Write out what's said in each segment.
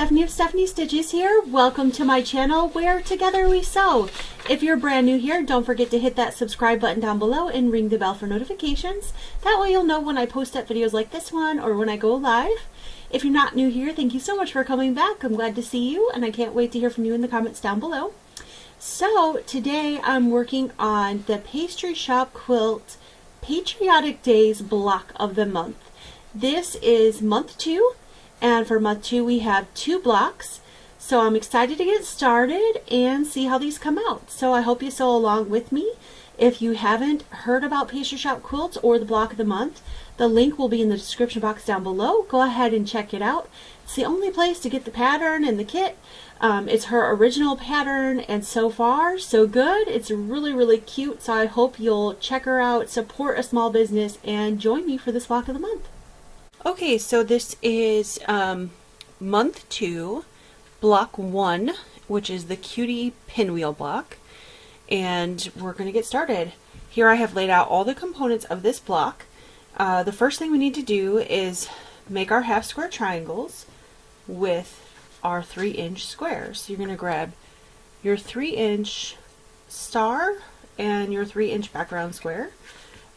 Stephanie of Stephanies Stitches here. Welcome to my channel where together we sew. If you're brand new here, don't forget to hit that subscribe button down below and ring the bell for notifications. That way you'll know when I post up videos like this one or when I go live. If you're not new here, thank you so much for coming back. I'm glad to see you and I can't wait to hear from you in the comments down below. So today I'm working on the Pastry Shop Quilt Patriotic Days block of the month. This is month 2. And for month 2 we have 2 blocks, so I'm excited to get started and see how these come out. So I hope you sew along with me. If you haven't heard about Pastry Shop Quilts or the block of the month, the link will be in the description box down below. Go ahead and check it out. It's the only place to get the pattern and the kit. It's her original pattern and so far so good. It's really cute, so I hope you'll check her out, support a small business, and join me for this block of the month. Okay, so this is month 2, block 1, which is the cutie pinwheel block, and we're going to get started. Here I have laid out all the components of this block. The first thing we need to do is make our half square triangles with our 3-inch squares. So you're going to grab your 3-inch star and your 3-inch background square.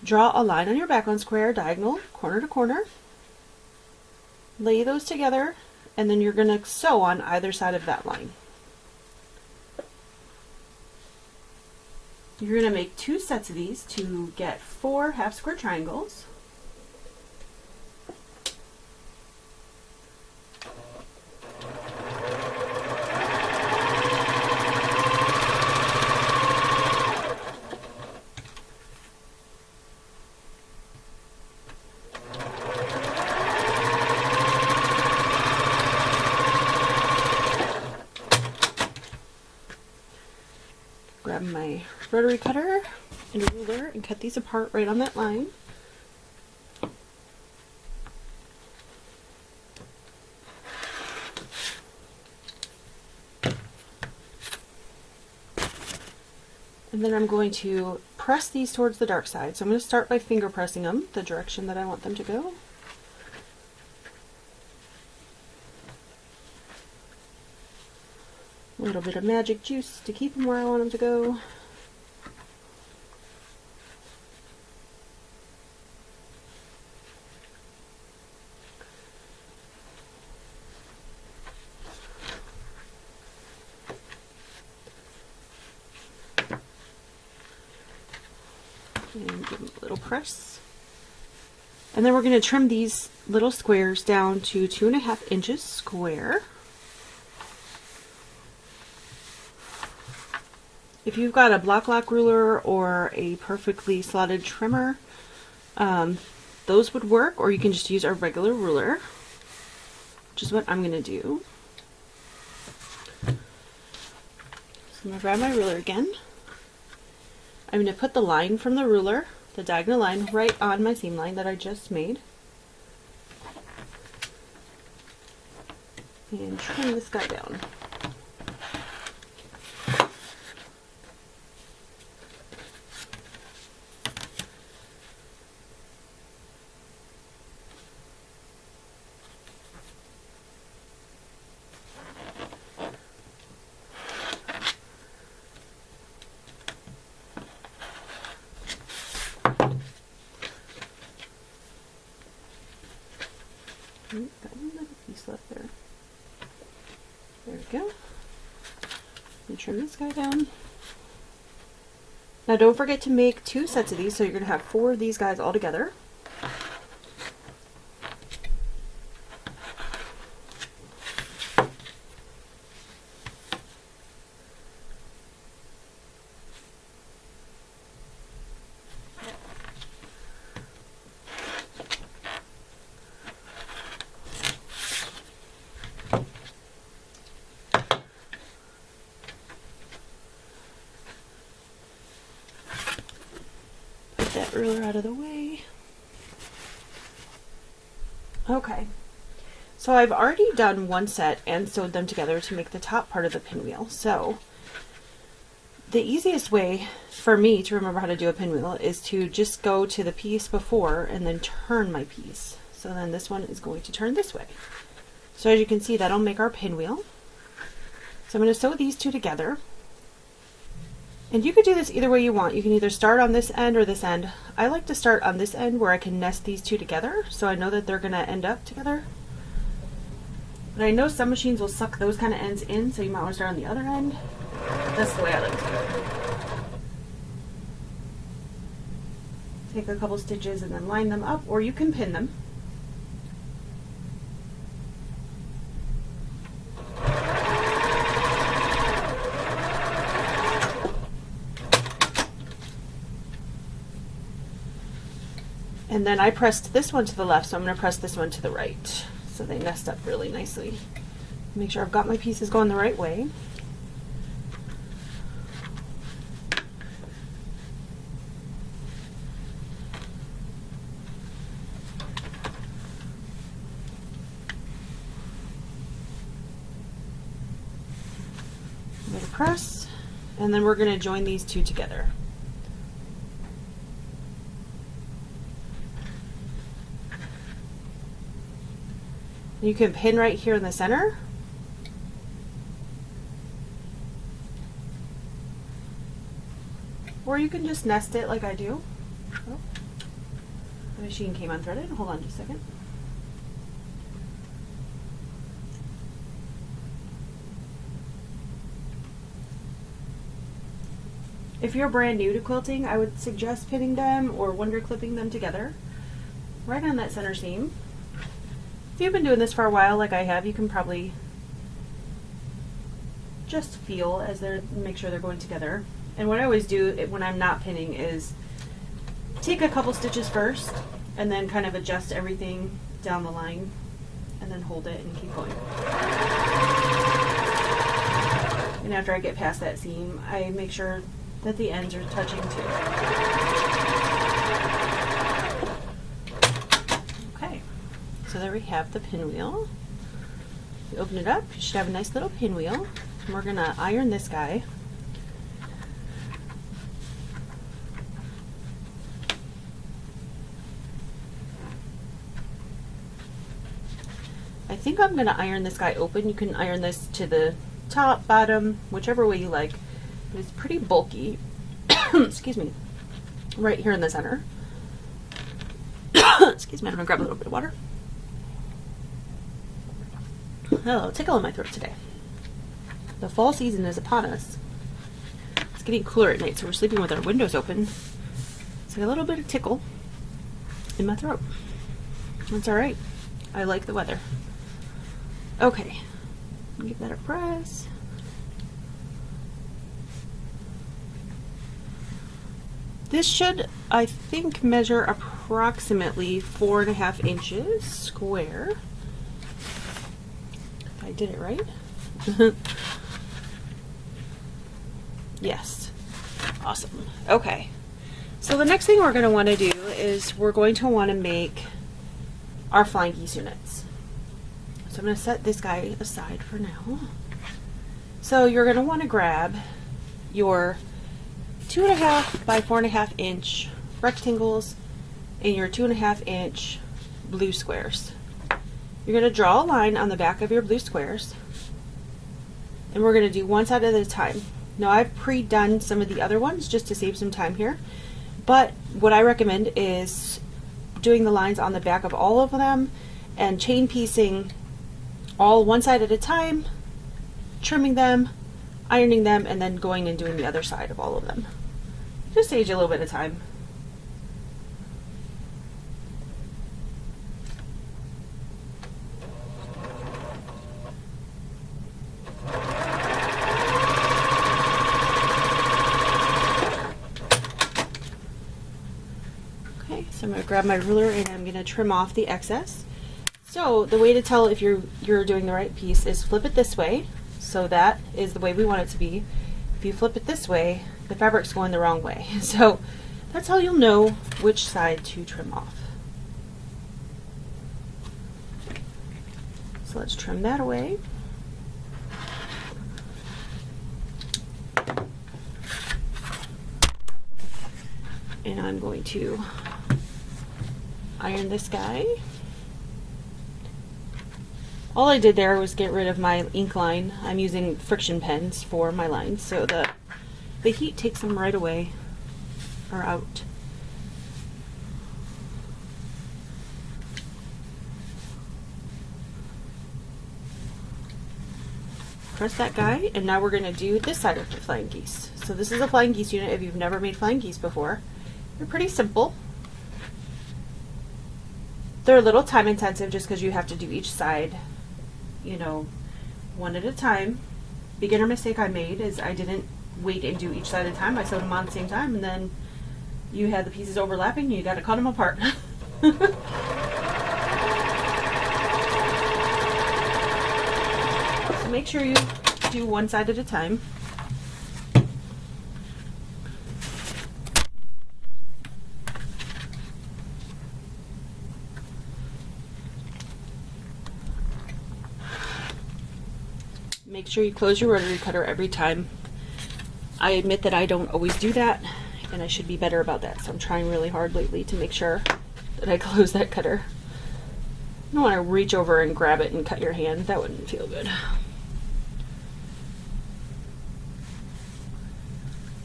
Draw a line on your background square, diagonal, corner to corner. Lay those together, and then you're going to sew on either side of that line. You're going to make 2 sets of these to get 4 half square triangles. Grab my rotary cutter and a ruler and cut these apart right on that line. And then I'm going to press these towards the dark side. So I'm going to start by finger pressing them the direction that I want them to go. A little bit of magic juice to keep them where I want them to go. And give them a little press. And then we're going to trim these little squares down to 2.5 inches square. If you've got a block lock ruler or a perfectly slotted trimmer, those would work, or you can just use a regular ruler, which is what I'm going to do. So I'm going to grab my ruler again. I'm going to put the line from the ruler, the diagonal line, right on my seam line that I just made. And trim this guy down. Got one little piece left there. There we go. And trim this guy down. Now don't forget to make 2 sets of these, so you're going to have 4 of these guys all together. That ruler out of the way. Okay, so I've already done 1 set and sewed them together to make the top part of the pinwheel. So the easiest way for me to remember how to do a pinwheel is to just go to the piece before and then turn my piece. So then this one is going to turn this way. So as you can see, that'll make our pinwheel. So I'm going to sew these two together. And you could do this either way you want. You can either start on this end or this end. I like to start on this end where I can nest these two together, so I know that they're going to end up together. But I know some machines will suck those kind of ends in, so you might want to start on the other end. That's the way I like to do it. Take a couple stitches and then line them up, or you can pin them. And then I pressed this one to the left, so I'm going to press this one to the right, so they nest up really nicely. Make sure I've got my pieces going the right way. I'm going to press, and then we're going to join these two together. You can pin right here in the center. Or you can just nest it like I do. Oh, the machine came unthreaded. Hold on just a second. If you're brand new to quilting, I would suggest pinning them or wonder clipping them together right on that center seam. If you've been doing this for a while like I have, you can probably just feel as they're, make sure they're going together. And what I always do when I'm not pinning is take a couple stitches first and then kind of adjust everything down the line and then hold it and keep going. And after I get past that seam, I make sure that the ends are touching too. Okay, so there we have the pinwheel. You open it up, you should have a nice little pinwheel. And we're gonna iron this guy. I think I'm gonna iron this guy open. You can iron this to the top, bottom, whichever way you like. But it's pretty bulky. Excuse me. Right here in the center. Excuse me, I'm gonna grab a little bit of water. Hello, tickle in my throat today. The fall season is upon us. It's getting cooler at night, so we're sleeping with our windows open. So I got a little bit of tickle in my throat. That's alright. I like the weather. Okay. Give that a press. This should, I think, measure approximately 4.5 inches square. If I did it right. Yes. Awesome. Okay. So the next thing we're going to want to do is we're going to want to make our flying geese units. So I'm going to set this guy aside for now. So you're going to want to grab your 2.5 by 4.5 inch rectangles and your 2.5 inch blue squares. You're going to draw a line on the back of your blue squares, and we're going to do one side at a time. Now I've pre-done some of the other ones just to save some time here, but what I recommend is doing the lines on the back of all of them and chain piecing all one side at a time, trimming them, ironing them, and then going and doing the other side of all of them. Just saves you a little bit of time. Okay, so I'm going to grab my ruler and I'm going to trim off the excess. So the way to tell if you're doing the right piece is flip it this way. So that is the way we want it to be. If you flip it this way, the fabric's going the wrong way. So that's how you'll know which side to trim off. So let's trim that away. And I'm going to iron this guy All I did there was get rid of my ink line. I'm using friction pens for my lines, so the heat takes them right away, or out. Press that guy, and now we're going to do this side of the flying geese. So this is a flying geese unit. If you've never made flying geese before, they're pretty simple. They're a little time intensive just because you have to do each side, you know, one at a time. Beginner mistake I made is I didn't wait and do each side at a time. I sewed them on at the same time, and then you had the pieces overlapping and you got to cut them apart. So make sure you do one side at a time. Make sure you close your rotary cutter every time. I admit that I don't always do that, and I should be better about that, so I'm trying really hard lately to make sure that I close that cutter. You don't want to reach over and grab it and cut your hand. That wouldn't feel good.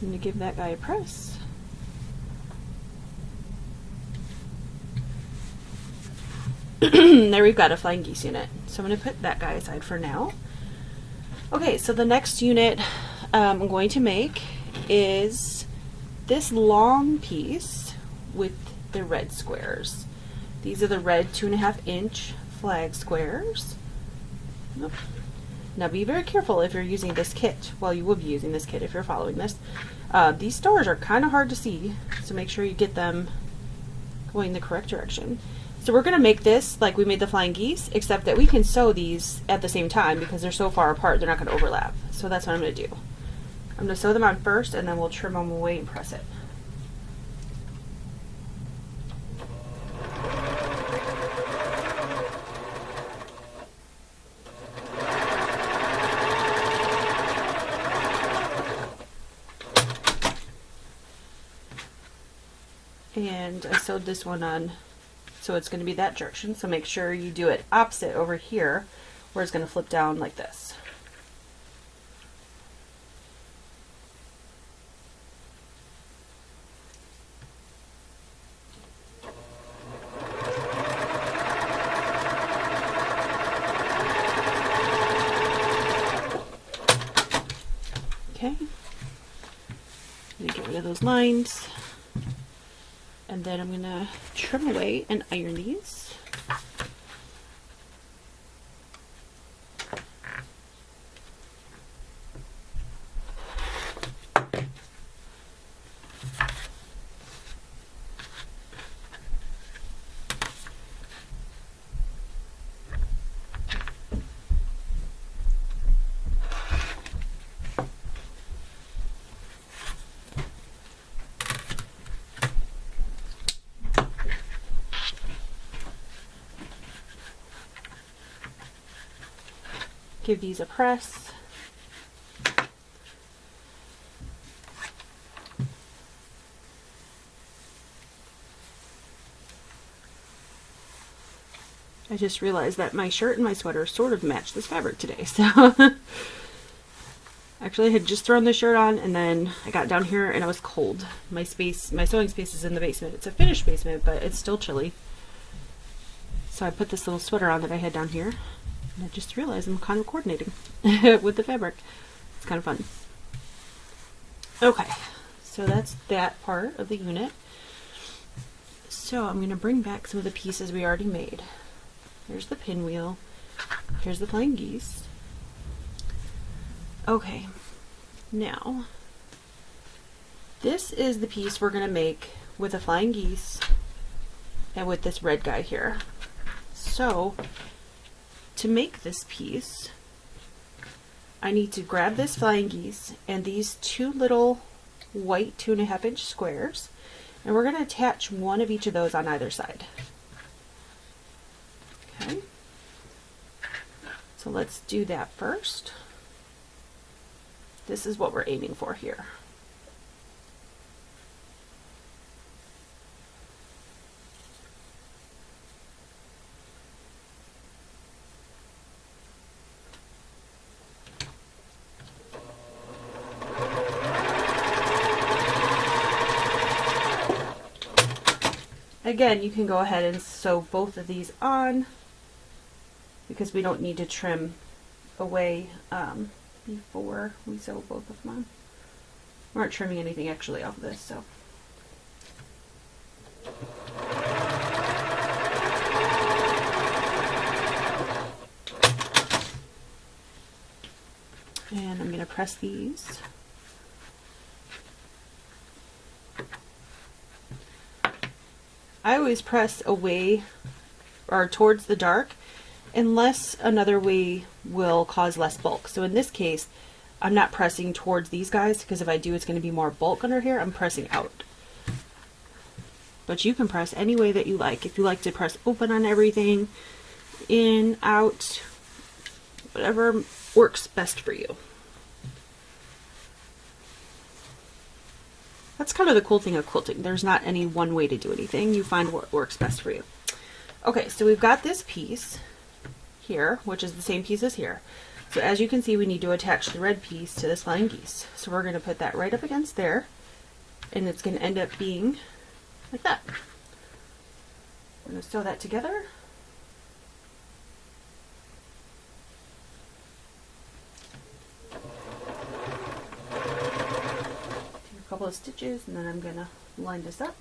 I'm going to give that guy a press. There we've got a flying geese unit. So I'm going to put that guy aside for now. Okay, so the next unit I'm going to make is this long piece with the red squares. These are the red 2.5-inch flag squares. Nope. Now be very careful if you're using this kit. Well, you will be using this kit if you're following this. These stars are kind of hard to see, so make sure you get them going the correct direction. So we're going to make this like we made the flying geese, except that we can sew these at the same time because they're so far apart they're not going to overlap. So that's what I'm going to do. I'm going to sew them on first, and then we'll trim them away and press it. And I sewed this one on, so it's going to be that direction. So make sure you do it opposite over here, where it's going to flip down like this. Okay. I'm going to get rid of those lines. And then I'm going to trim away and iron these. Give these a press. I just realized that my shirt and my sweater sort of match this fabric today, so actually I had just thrown the shirt on and then I got down here and I was cold. My sewing space is in the basement. It's a finished basement, but it's still chilly. So I put this little sweater on that I had down here. And I just realized I'm kind of coordinating with the fabric. It's kind of fun. Okay, so that's that part of the unit. So I'm going to bring back some of the pieces we already made. Here's the pinwheel. Here's the flying geese. Okay, now this is the piece we're going to make with the flying geese and with this red guy here. So to make this piece, I need to grab this flying geese and these two little white 2.5-inch squares, and we're going to attach one of each of those on either side. Okay, so let's do that first. This is what we're aiming for here. again, you can go ahead and sew both of these on because we don't need to trim away before we sew both of them on. We aren't trimming anything actually off of this, so. And I'm going to press these. I always press away or towards the dark unless another way will cause less bulk. So in this case, I'm not pressing towards these guys because if I do, it's going to be more bulk under here. I'm pressing out. But you can press any way that you like. If you like to press open on everything, in, out, whatever works best for you. That's kind of the cool thing of quilting. There's not any one way to do anything. You find what works best for you. Okay, so we've got this piece here, which is the same piece as here. So as you can see, we need to attach the red piece to this flying geese. So we're going to put that right up against there, and it's going to end up being like that. We're going to sew that together. Couple of stitches, and then I'm going to line this up.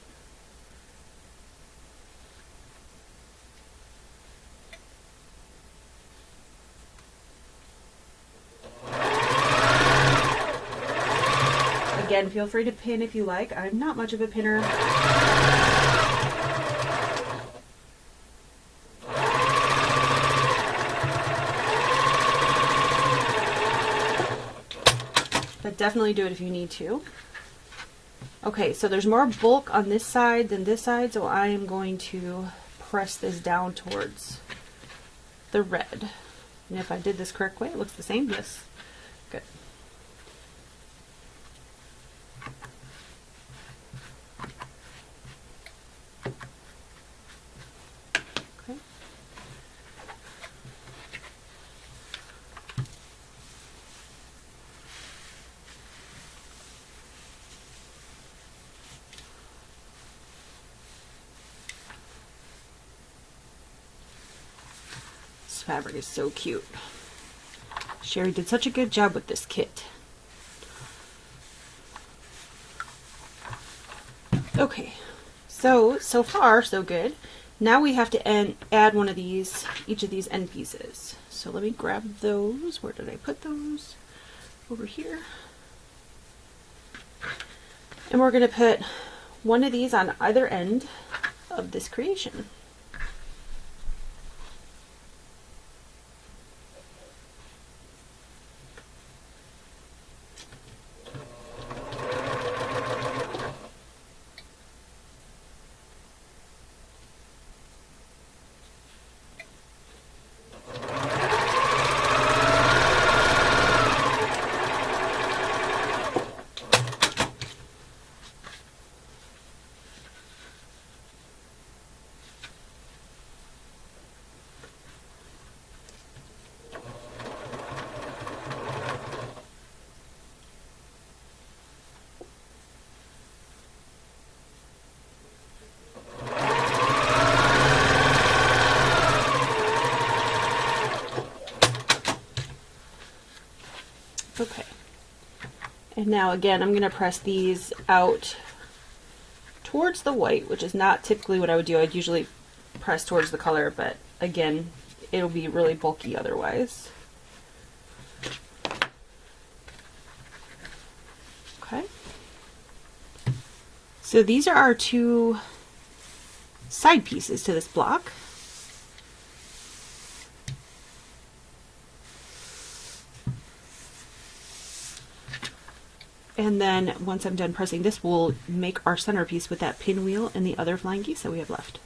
Again, feel free to pin if you like. I'm not much of a pinner. But definitely do it if you need to. Okay, so there's more bulk on this side than this side, so I am going to press this down towards the red. And if I did this correct way, it looks the same. Yes. Good. Okay. This fabric is so cute. Sherry did such a good job with this kit. Okay, so far so good. Now we have to add one of these, each of these end pieces. So let me grab those. Where did I put those? Over here. And we're going to put one of these on either end of this creation. Okay, and now again I'm going to press these out towards the white, which is not typically what I would do. I'd usually press towards the color, but again it'll be really bulky otherwise. Okay, so these are our two side pieces to this block. And then once I'm done pressing this, we'll make our centerpiece with that pinwheel and the other flying geese that we have left.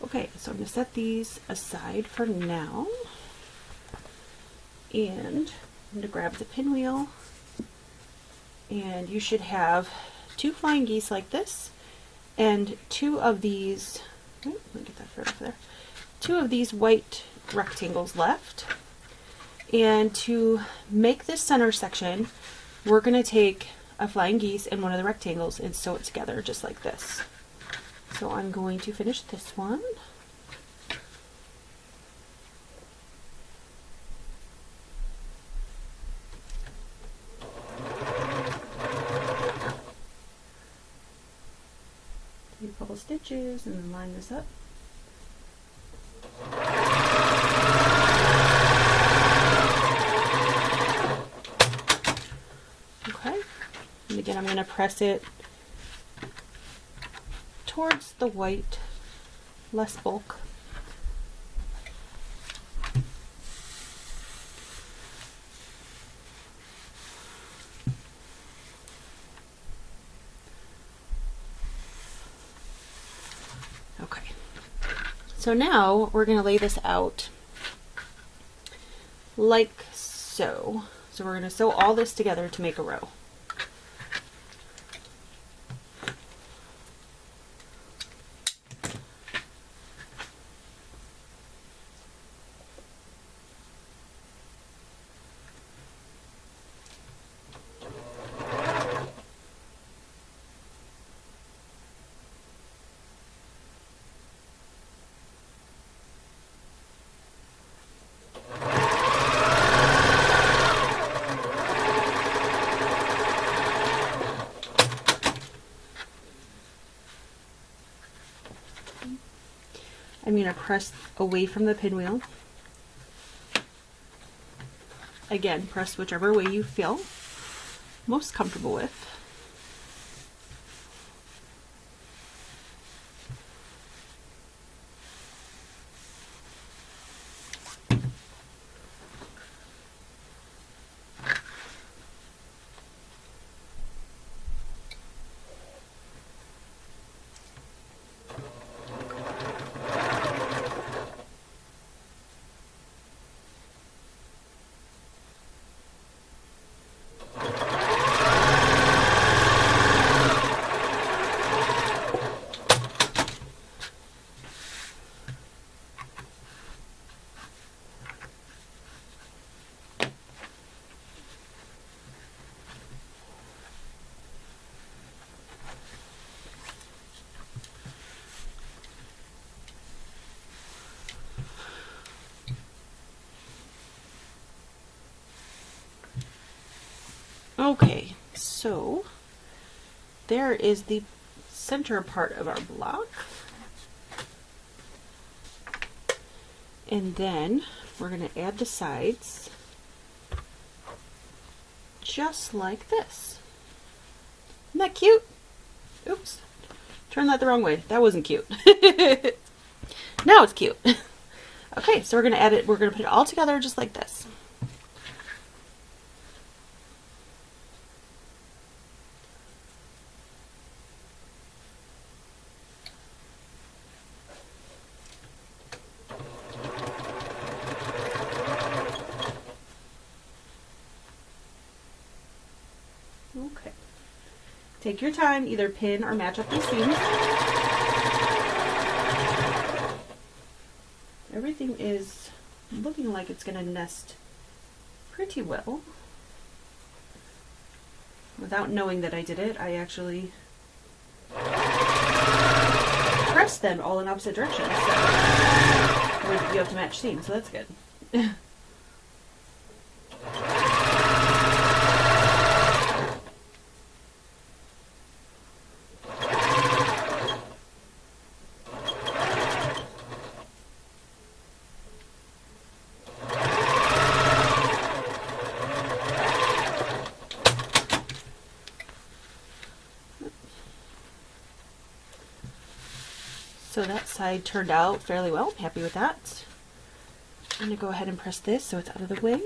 Okay, so I'm going to set these aside for now. And I'm going to grab the pinwheel. And you should have two flying geese like this and two of these, let me get that thread off there, two of these white rectangles left. And to make this center section, we're going to take a flying geese and one of the rectangles and sew it together just like this. So I'm going to finish this one. Do a couple stitches and then line this up. Okay, and again I'm going to press it towards the white, less bulk. Okay, so now we're going to lay this out like so. So we're going to sew all this together to make a row. I'm going to press away from the pinwheel. Again, press whichever way you feel most comfortable with. Okay, so there is the center part of our block. And then we're going to add the sides just like this. Isn't that cute? Oops, turned that the wrong way. That wasn't cute. Now it's cute. Okay, so we're going to add it, we're going to put it all together just like this. Okay. Take your time, either pin or match up these seams. Everything is looking like it's going to nest pretty well. Without knowing that I did it, I actually pressed them all in opposite directions. So you have to match seams, so that's good. So that side turned out fairly well. Happy with that. I'm going to go ahead and press this so it's out of the way.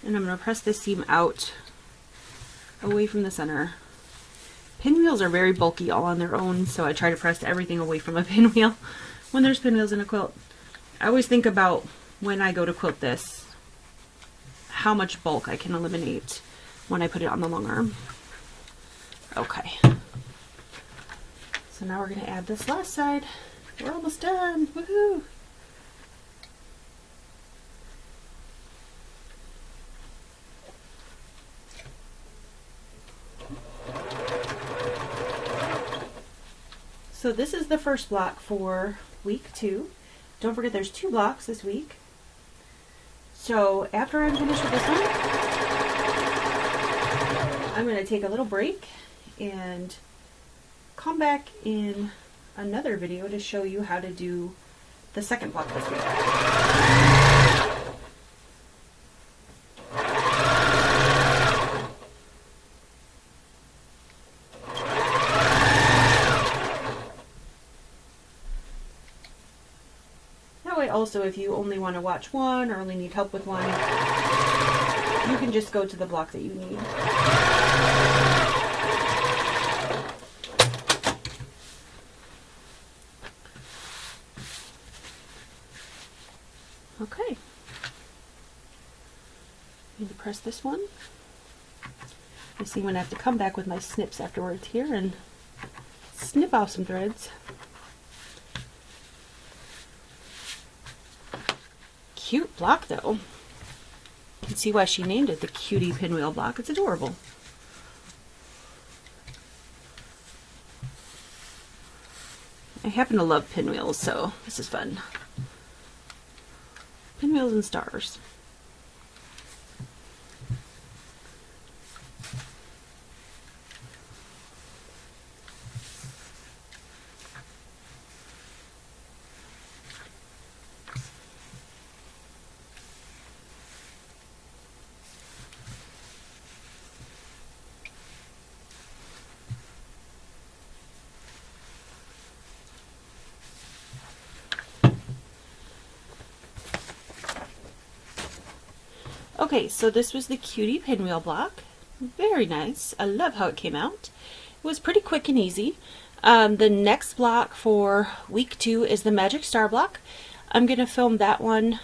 And I'm going to press this seam out away from the center. Pinwheels are very bulky all on their own, so I try to press everything away from a pinwheel when there's pinwheels in a quilt. I always think about when I go to quilt this, how much bulk I can eliminate when I put it on the long arm. Okay. So now we're going to add this last side. We're almost done. Woohoo! So this is the first block for week 2. Don't forget there's 2 blocks this week. So after I'm finished with this one, I'm going to take a little break and come back in another video to show you how to do the second block this week. Also, if you only want to watch one or only need help with one, you can just go to the block that you need. Okay. Need to press this one. You see, I'm going to have to come back with my snips afterwards here and snip off some threads. Cute block though. You can see why she named it the Cutie Pinwheel block. It's adorable. I happen to love pinwheels, so this is fun. Pinwheels and stars. Okay, so this was the Cutie Pinwheel block. Very nice. I love how it came out. It was pretty quick and easy. The next block for week 2 is the Magic Star block. I'm going to film that one.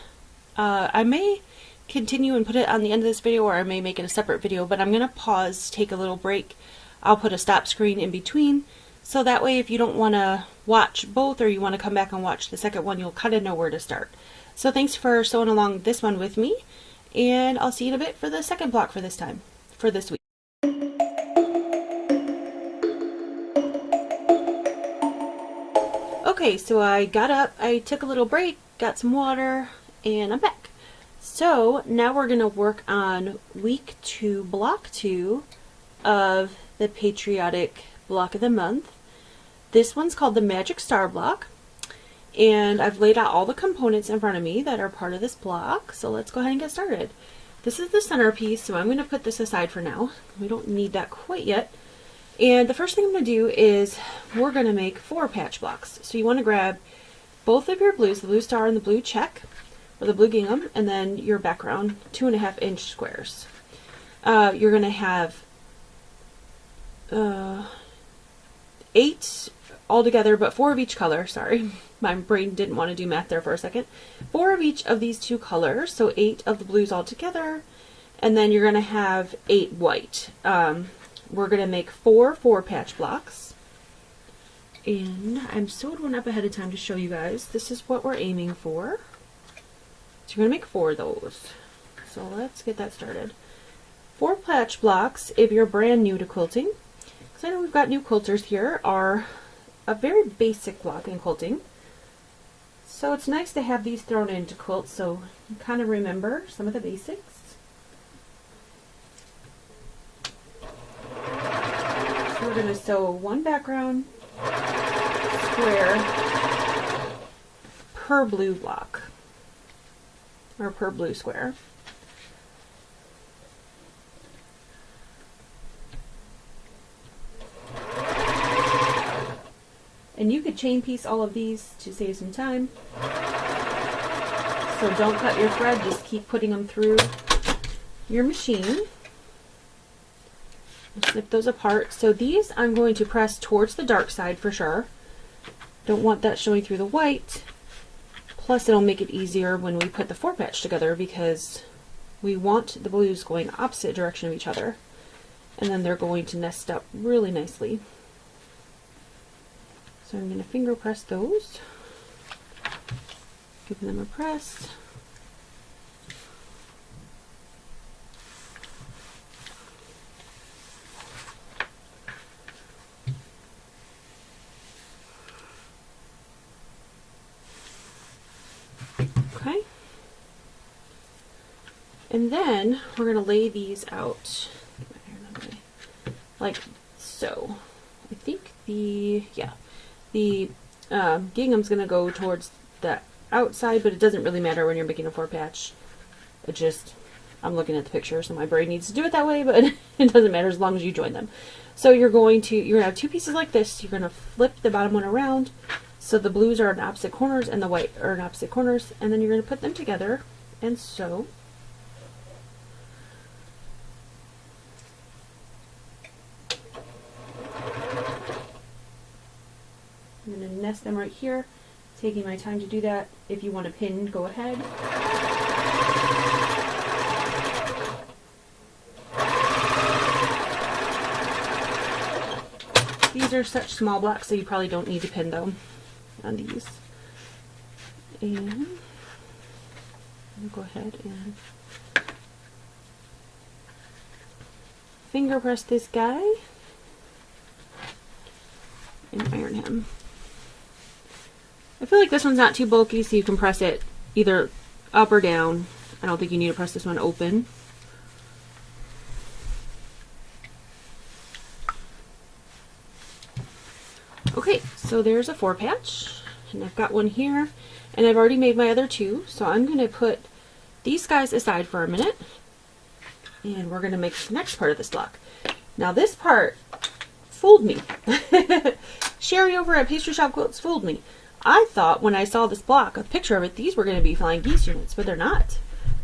I may continue and put it on the end of this video, or I may make it a separate video, but I'm going to pause, take a little break. I'll put a stop screen in between, so that way if you don't want to watch both or you want to come back and watch the second one, you'll kind of know where to start. So thanks for sewing along this one with me. And I'll see you in a bit for the second block for this week. Okay, so I got up, I took a little break, got some water, and I'm back. So now we're going to work on week 2, block 2 of the Patriotic block of the month. This one's called the Magic Star block. And I've laid out all the components in front of me that are part of this block, so let's go ahead and get started. This is the centerpiece, so I'm going to put this aside for now. We don't need that quite yet. And the first thing I'm going to do is we're going to make 4 patch blocks. So you want to grab both of your blues, the blue star and the blue check, or the blue gingham, and then your background 2.5-inch squares. You're going to have 8 altogether, but 4 of each color. Sorry, my brain didn't want to do math there for a second. 4 of each of these 2 colors, so 8 of the blues all together, and then you're going to have 8 white. We're going to make 4 patch blocks, and I'm sewed one up ahead of time to show you guys. This is what we're aiming for. So you're going to make 4 of those. So let's get that started. 4 patch blocks, if you're brand new to quilting, because I know we've got new quilters here, are a very basic block in quilting. So it's nice to have these thrown into quilts so you kind of remember some of the basics. So we're going to sew 1 background square per blue block, or per blue square. And you could chain piece all of these to save some time. So don't cut your thread, just keep putting them through your machine. Snip those apart. So these I'm going to press towards the dark side for sure. Don't want that showing through the white. Plus it'll make it easier when we put the 4 patch together because we want the blues going opposite direction of each other, and then they're going to nest up really nicely. So I'm going to finger press those, give them a press. Okay. And then we're going to lay these out like so. I think the gingham's going to go towards the outside, but it doesn't really matter when you're making a 4-patch. It just, I'm looking at the picture, so my brain needs to do it that way, but it doesn't matter as long as you join them. So you're going to have 2 pieces like this. You're going to flip the bottom one around, so the blues are in opposite corners and the white are in opposite corners, and then you're going to put them together and sew. I'm going to nest them right here, taking my time to do that. If you want to pin, go ahead. These are such small blocks, so you probably don't need to pin them on these. And I'll go ahead and finger press this guy and iron him. I feel like this one's not too bulky, so you can press it either up or down. I don't think you need to press this one open. Okay, so there's a 4-patch, and I've got one here, and I've already made my other 2, so I'm going to put these guys aside for a minute, and we're going to make the next part of this block. Now this part fooled me. Sherry over at Pastry Shop Quilts fooled me. I thought when I saw this block, a picture of it, these were going to be flying geese units, but they're not.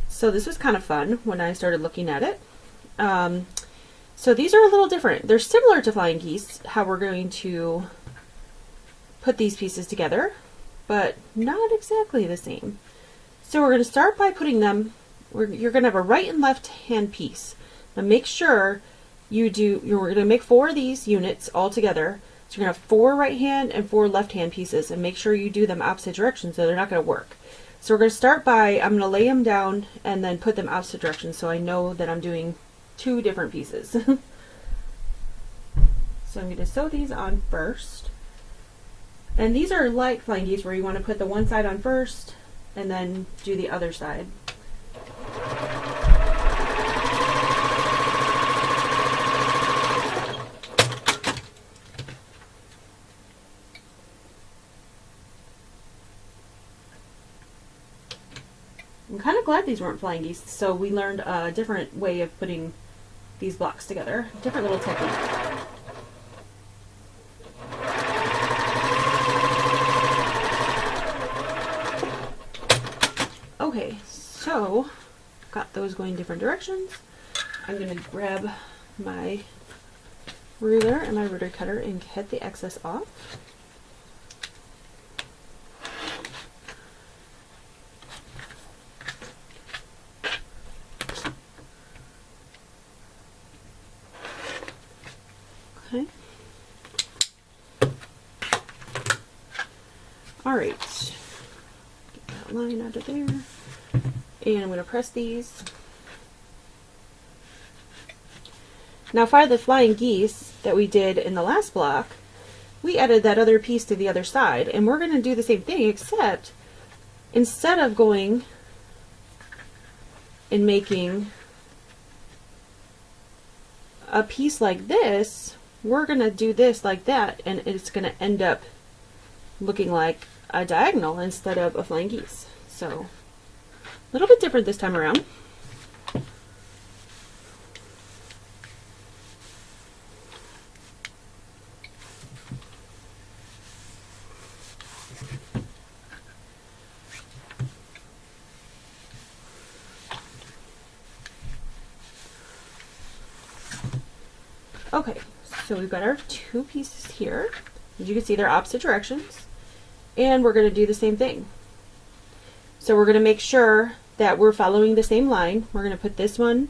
So this was kind of fun when I started looking at it. So these are a little different. They're similar to flying geese, how we're going to put these pieces together, but not exactly the same. So we're going to start by putting them, you're going to have a right and left hand piece. Now make sure we're going to make 4 of these units all together. So you're going to have 4 right hand and 4 left hand pieces, and make sure you do them opposite directions so they're not going to work. So we're going to start by, I'm going to lay them down and then put them opposite directions so I know that I'm doing 2 different pieces. So I'm going to sew these on first. And these are like flying geese where you want to put the one side on first and then do the other side. I'm kind of glad these weren't flying geese, so we learned a different way of putting these blocks together, different little technique. Okay, so got those going different directions. I'm going to grab my ruler and my rotary cutter and cut the excess off. Okay. Alright. Get that line out of there. And I'm going to press these. Now for the flying geese that we did in the last block, we added that other piece to the other side, and we're going to do the same thing, except instead of going and making a piece like this, we're going to do this like that, and it's going to end up looking like a diagonal instead of a flying geese. So a little bit different this time around. Okay, so we've got our 2 pieces here. As you can see, they're opposite directions, and we're going to do the same thing. So we're going to make sure that we're following the same line. We're going to put this one,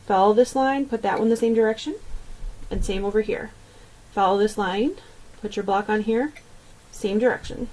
follow this line, put that one the same direction, and same over here. Follow this line, put your block on here, same direction.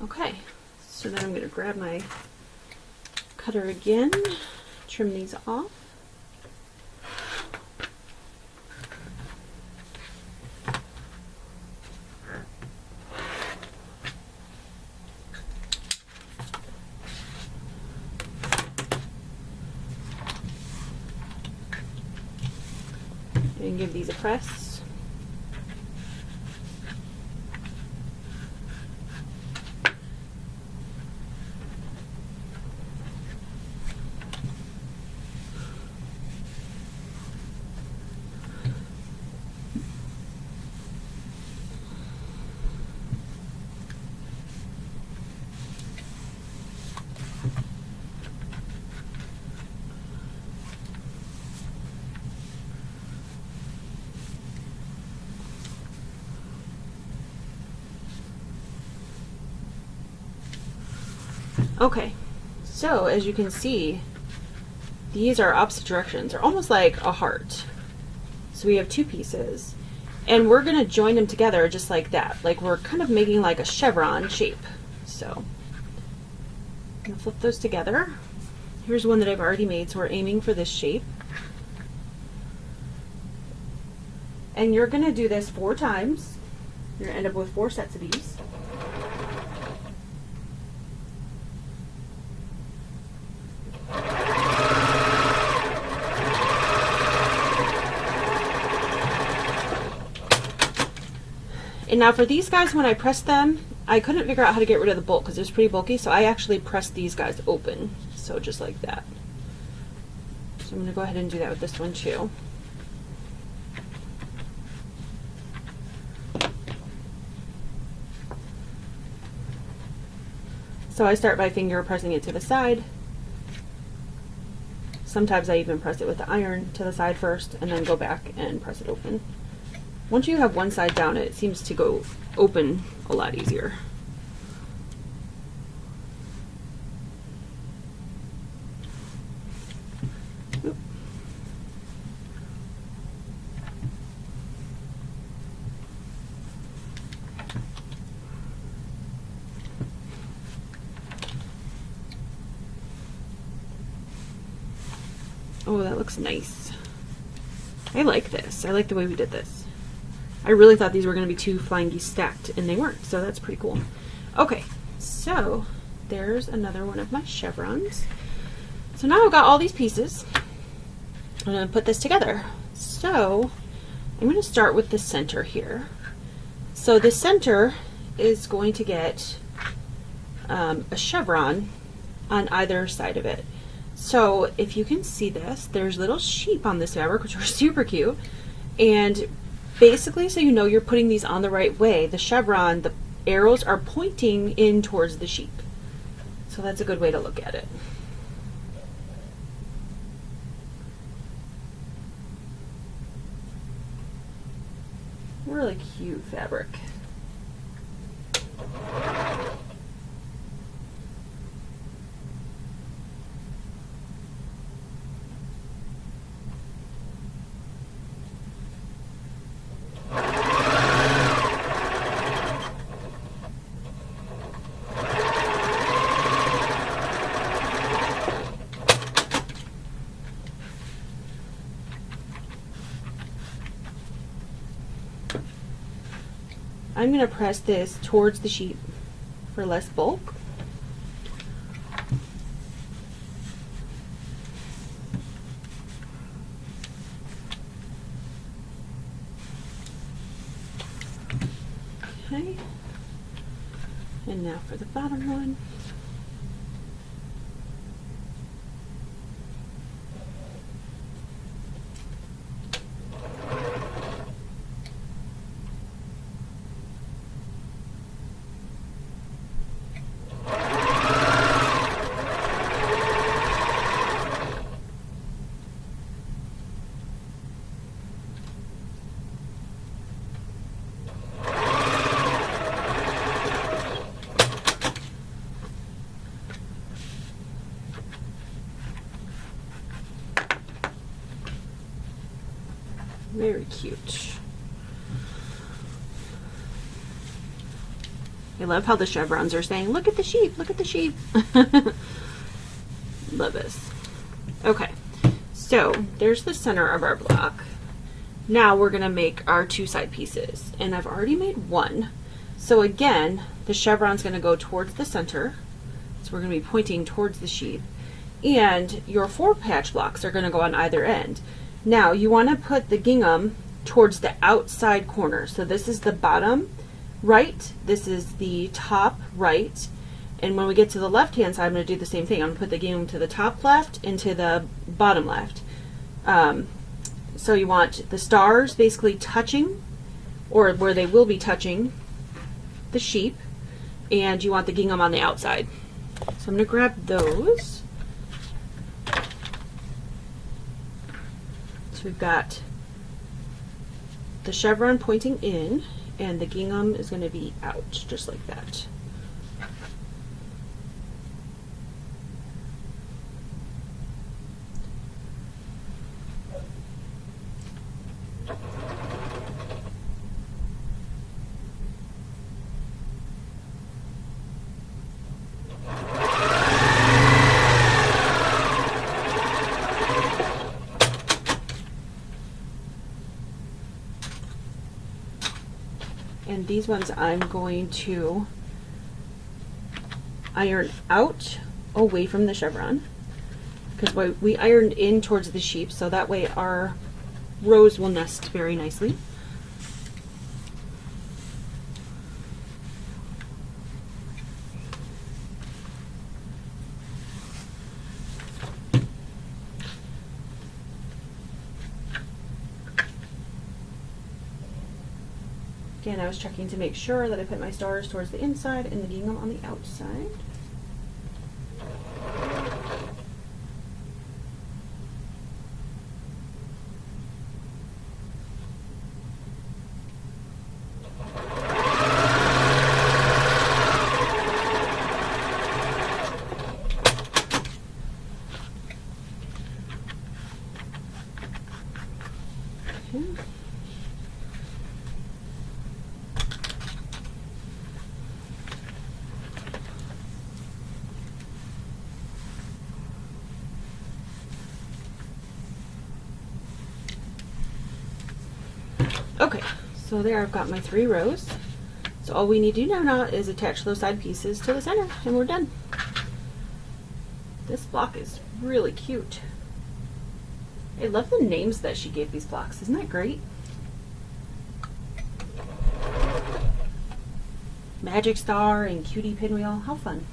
Okay, so then I'm going to grab my cutter again, trim these off. And give these a press. Okay, so as you can see, these are opposite directions. They're almost like a heart. So we have two pieces, and we're going to join them together just like that. Like we're kind of making like a chevron shape. So I'm going to flip those together. Here's one that I've already made, so we're aiming for this shape. And you're going to do this 4 times. You're going to end up with 4 sets of these. And now for these guys, when I pressed them, I couldn't figure out how to get rid of the bulk because it was pretty bulky, so I actually pressed these guys open. So just like that. So I'm going to go ahead and do that with this one too. So I start by finger pressing it to the side. Sometimes I even press it with the iron to the side first and then go back and press it open. Once you have one side down, it seems to go open a lot easier. Oop. Oh, that looks nice. I like this. I like the way we did this. I really thought these were going to be 2 flying geese stacked, and they weren't, so that's pretty cool. Okay, so there's another one of my chevrons. So now I've got all these pieces. I'm going to put this together. So I'm going to start with the center here. So the center is going to get a chevron on either side of it. So if you can see this, there's little sheep on this fabric, which are super cute. And basically, so you know you're putting these on the right way, the chevron, the arrows are pointing in towards the sheep. So that's a good way to look at it. Really cute fabric. I'm going to press this towards the sheep for less bulk. Okay. And now for the bottom one. Very cute. I love how the chevrons are saying, look at the sheep, look at the sheep. Love this. Okay, so there's the center of our block. Now we're gonna make our two side pieces, and I've already made one. So again, the chevron's gonna go towards the center. So we're gonna be pointing towards the sheep. And your 4 patch blocks are gonna go on either end. Now you want to put the gingham towards the outside corner. So this is the bottom right, this is the top right, and when we get to the left hand side I'm going to do the same thing. I'm going to put the gingham to the top left and to the bottom left. So you want the stars basically touching, or where they will be touching the sheep, and you want the gingham on the outside. So I'm going to grab those. So we've got the chevron pointing in, and the gingham is going to be out, just like that. And these ones I'm going to iron out away from the chevron, because we ironed in towards the sheep, so that way our rows will nest very nicely. Again, I was checking to make sure that I put my stars towards the inside and the gingham on the outside. Okay. Okay, so there I've got my 3 rows. So all we need to do now is attach those side pieces to the center, and we're done. This block is really cute. I love the names that she gave these blocks. Isn't that great? Magic Star and Cutie Pinwheel. How fun.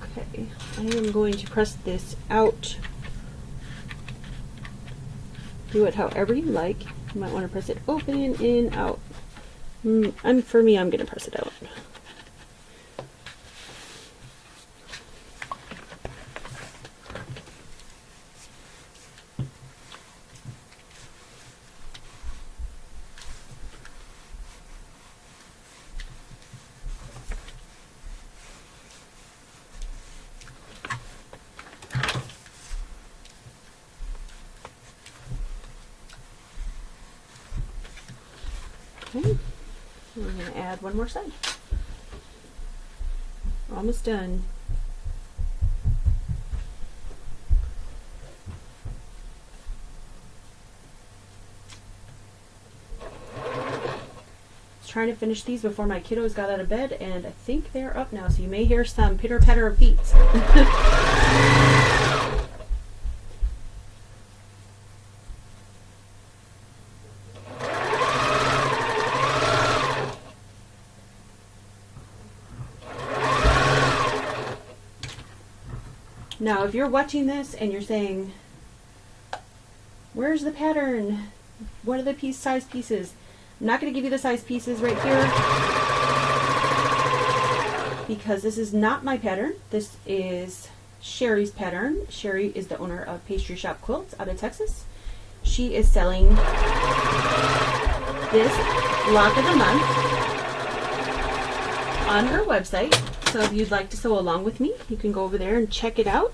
Okay, I am going to press this out. Do it however you like. You might want to press it open, in, out. For me, I'm going to press it out. Okay. We're going to add one more side. Almost done. Trying to finish these before my kiddos got out of bed, and I think they're up now, so you may hear some pitter patter of feet. Now, if you're watching this and you're saying, where's the pattern? What are the size pieces? I'm not going to give you the size pieces right here because this is not my pattern. This is Sherry's pattern. Sherry is the owner of Pastry Shop Quilts out of Texas. She is selling this block of the month on her website. So if you'd like to sew along with me, you can go over there and check it out.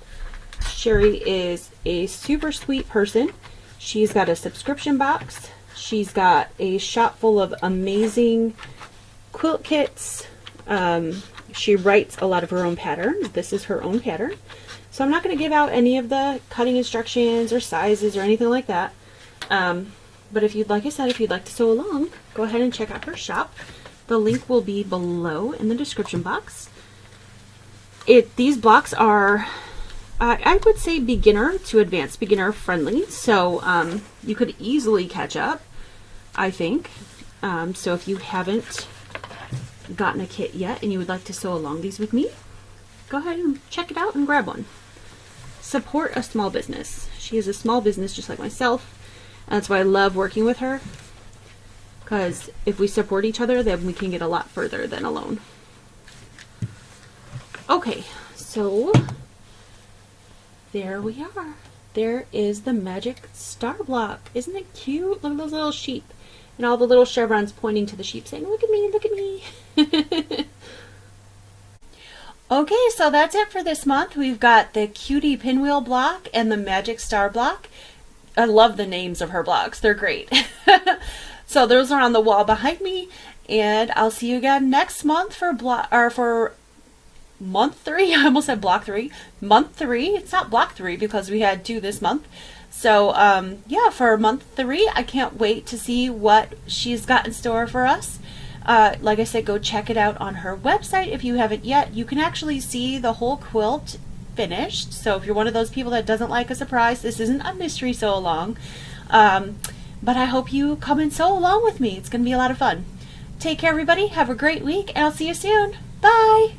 Sherry is a super sweet person. She's got a subscription box. She's got a shop full of amazing quilt kits. She writes a lot of her own patterns. This is her own pattern. So I'm not going to give out any of the cutting instructions or sizes or anything like that. But if you'd, like I said, if you'd like to sew along, go ahead and check out her shop. The link will be below in the description box. These blocks are, I would say, beginner to advanced beginner friendly. So you could easily catch up, I think. So if you haven't gotten a kit yet and you would like to sew along these with me, go ahead and check it out and grab one. Support a small business. She is a small business just like myself. And that's why I love working with her. Because if we support each other, then we can get a lot further than alone. Okay, so there we are. There is the magic star block. Isn't it cute? Look at those little sheep. And all the little chevrons pointing to the sheep saying, look at me, look at me. Okay, so that's it for this month. We've got the cutie pinwheel block and the magic star block. I love the names of her blocks. They're great. So those are on the wall behind me. And I'll see you again next month for month 3. I almost said block 3. Month 3. It's not block 3 because we had 2 this month. So yeah, for month 3, I can't wait to see what she's got in store for us. Like I said, go check it out on her website if you haven't yet. You can actually see the whole quilt finished. So if you're one of those people that doesn't like a surprise, this isn't a mystery sew along. But I hope you come and sew along with me. It's going to be a lot of fun. Take care, everybody. Have a great week, and I'll see you soon. Bye!